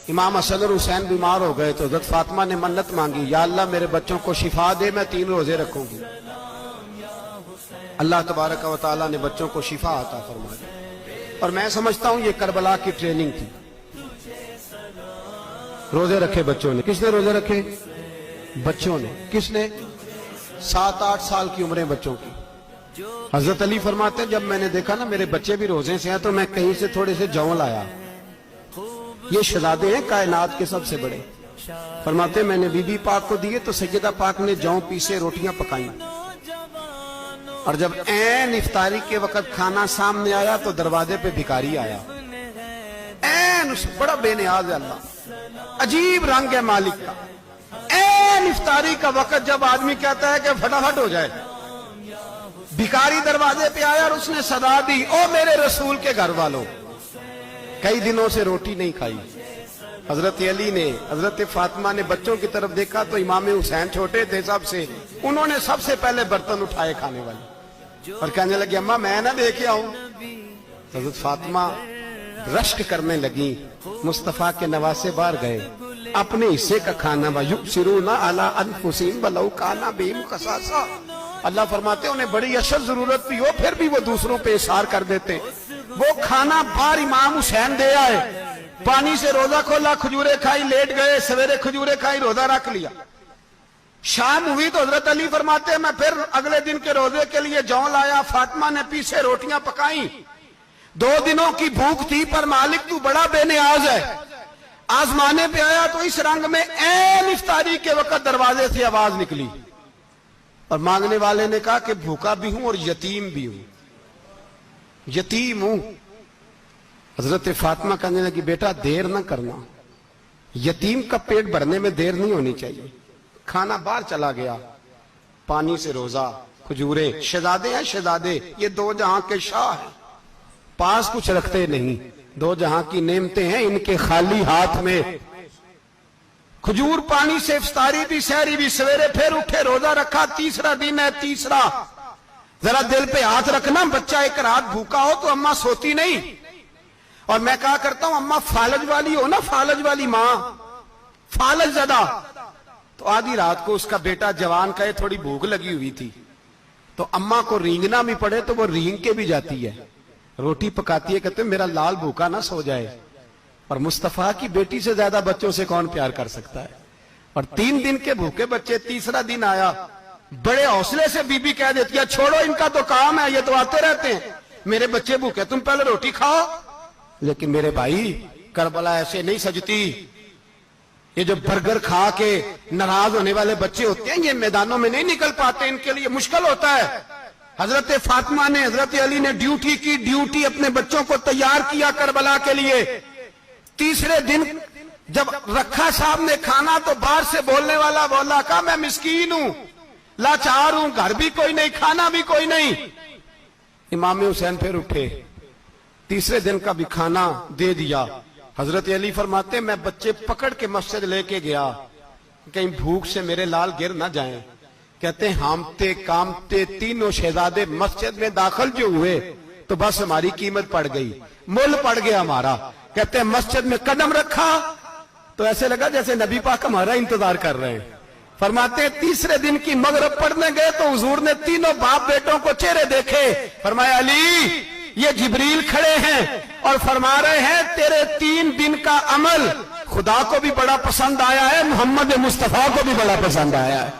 امام حسن اور حسین بیمار ہو گئے تو حضرت فاطمہ نے منت مانگی، یا اللہ میرے بچوں کو شفا دے، میں 3 روزے رکھوں گی۔ اللہ تبارک و تعالیٰ نے بچوں کو شفا عطا فرما دی۔ اور میں سمجھتا ہوں یہ کربلا کی ٹریننگ تھی۔ روزے رکھے بچوں نے۔ کس نے روزے رکھے؟ بچوں نے۔ کس نے؟ 7-8 سال کی عمریں بچوں کی۔ حضرت علی فرماتے ہیں جب میں نے دیکھا نا میرے بچے بھی روزے سے ہیں تو میں کہیں سے تھوڑے سے جوں لایا۔ یہ شہزادے ہیں کائنات کے سب سے بڑے۔ فرماتے ہیں میں نے بی بی پاک کو دیے تو سیدہ پاک نے جوں پیسے روٹیاں پکائیں، اور جب عین افطاری کے وقت کھانا سامنے آیا تو دروازے پہ بھکاری آیا۔ عین بڑا بے نیاز ہے اللہ، عجیب رنگ ہے مالک کا۔ عین افطاری کا وقت جب آدمی کہتا ہے کہ فٹافٹ ہو جائے، بھکاری دروازے پہ آیا اور اس نے صدا دی، او میرے رسول کے گھر والوں، کئی دنوں سے روٹی نہیں کھائی۔ حضرت علی نے، حضرت فاطمہ نے بچوں کی طرف دیکھا تو امام حسین چھوٹے تھے سب سے، انہوں نے سب سے پہلے برتن اٹھائے کھانے والے، اور کہنے لگے اماں میں نہ دیکھ آؤں۔ حضرت فاطمہ رشک کرنے لگی، مصطفیٰ کے نواسے باہر گئے، اپنے حصے کا کھانا وَيُؤْثِرُونَ عَلَىٰ أَنفُسِهِمْ وَلَوْ كَانَ بِهِمْ خَصَاصَةٌ۔ اللہ فرماتے ہیں انہیں بڑی اشد ضرورت بھی ہو پھر بھی وہ دوسروں پہ اثار کر دیتے۔ وہ کھانا باہر امام حسین دے آئے، پانی سے روزہ کھولا، کھجورے کھائی، لیٹ گئے، سویرے کھجورے کھائی، روزہ رکھ لیا۔ شام ہوئی تو حضرت علی فرماتے ہیں میں پھر اگلے دن کے روزے کے لیے جوں لایا، فاطمہ نے پیچھے روٹیاں پکائیں۔ 2 دنوں کی بھوک تھی پر مالک تو بڑا بے نیاز ہے، آزمانے پہ آیا تو اس رنگ میں عین افطاری کے وقت دروازے سے آواز نکلی، اور مانگنے والے نے کہا کہ بھوکا بھی ہوں اور یتیم بھی ہوں، یتیم ہوں۔ حضرت فاطمہ کہنے لگی بیٹا دیر نہ کرنا، یتیم کا پیٹ بھرنے میں دیر نہیں ہونی چاہیے۔ کھانا باہر چلا گیا، پانی سے روزہ، کھجورے۔ شہزادے ہیں شہزادے، یہ 2 جہاں کے شاہ ہیں، پاس کچھ رکھتے نہیں، 2 جہاں کی نعمتیں ہیں ان کے خالی ہاتھ میں۔ کھجور پانی سے افطاری بھی، سحری بھی، سویرے پھر اٹھے، روزہ رکھا، تیسرا دن ہے، تیسرا۔ ذرا دل پہ ہاتھ رکھنا، بچہ ایک رات بھوکا ہو تو اماں سوتی نہیں۔ اور میں کہا کرتا ہوں اماں فالج والی ہو نا، فالج والی ماں، فالج زدہ، تو آدھی رات کو اس کا بیٹا جوان کہے تھوڑی بھوک لگی ہوئی تھی، تو اماں کو رینگنا بھی پڑے تو وہ رینگ کے بھی جاتی ہے، روٹی پکاتی ہے، کہتے ہیں میرا لال بھوکا نہ سو جائے۔ اور مصطفیٰ کی بیٹی سے زیادہ بچوں سے کون پیار کر سکتا ہے؟ اور 3 دن کے بھوکے بچے، تیسرا دن آیا، بڑے حوصلے سے بی بی کہہ دیتی ہے چھوڑو ان کا تو کام ہے، یہ تو آتے رہتے ہیں، میرے بچے بھوکے، تم پہلے روٹی کھاؤ۔ لیکن میرے بھائی کربلا ایسے نہیں سجتی۔ یہ جو برگر کھا کے ناراض ہونے والے بچے ہوتے ہیں یہ میدانوں میں نہیں نکل پاتے، ان کے لیے مشکل ہوتا ہے۔ حضرت فاطمہ نے، حضرت علی نے ڈیوٹی کی، ڈیوٹی اپنے بچوں کو تیار کیا کربلا کے لیے۔ تیسرے دن جب رکھا صاحب نے کھانا تو باہر سے بولنے والا بولا کہا میں مسکین ہوں، لاچار ہوں، گھر بھی کوئی نہیں، کھانا بھی کوئی نہیں۔ امام حسین پھر اٹھے، تیسرے دن کا بھی کھانا دے دیا۔ حضرت علی فرماتے ہیں میں بچے پکڑ کے مسجد لے کے گیا، کہیں بھوک سے میرے لال گر نہ جائیں۔ کہتے ہیں ہامتے کامتے تینوں شہزادے مسجد میں داخل جو ہوئے تو بس ہماری قیمت پڑ گئی، مول پڑ گیا ہمارا۔ کہتے ہیں مسجد میں قدم رکھا تو ایسے لگا جیسے نبی پاک ہمارا انتظار کر رہے ہیں۔ فرماتے ہیں تیسرے دن کی مغرب پڑھنے گئے تو حضور نے تینوں باپ بیٹوں کو چہرے دیکھے، فرمایا علی یہ جبریل کھڑے ہیں اور فرما رہے ہیں تیرے 3 دن کا عمل خدا کو بھی بڑا پسند آیا ہے، محمد مصطفیٰ کو بھی بڑا پسند آیا ہے۔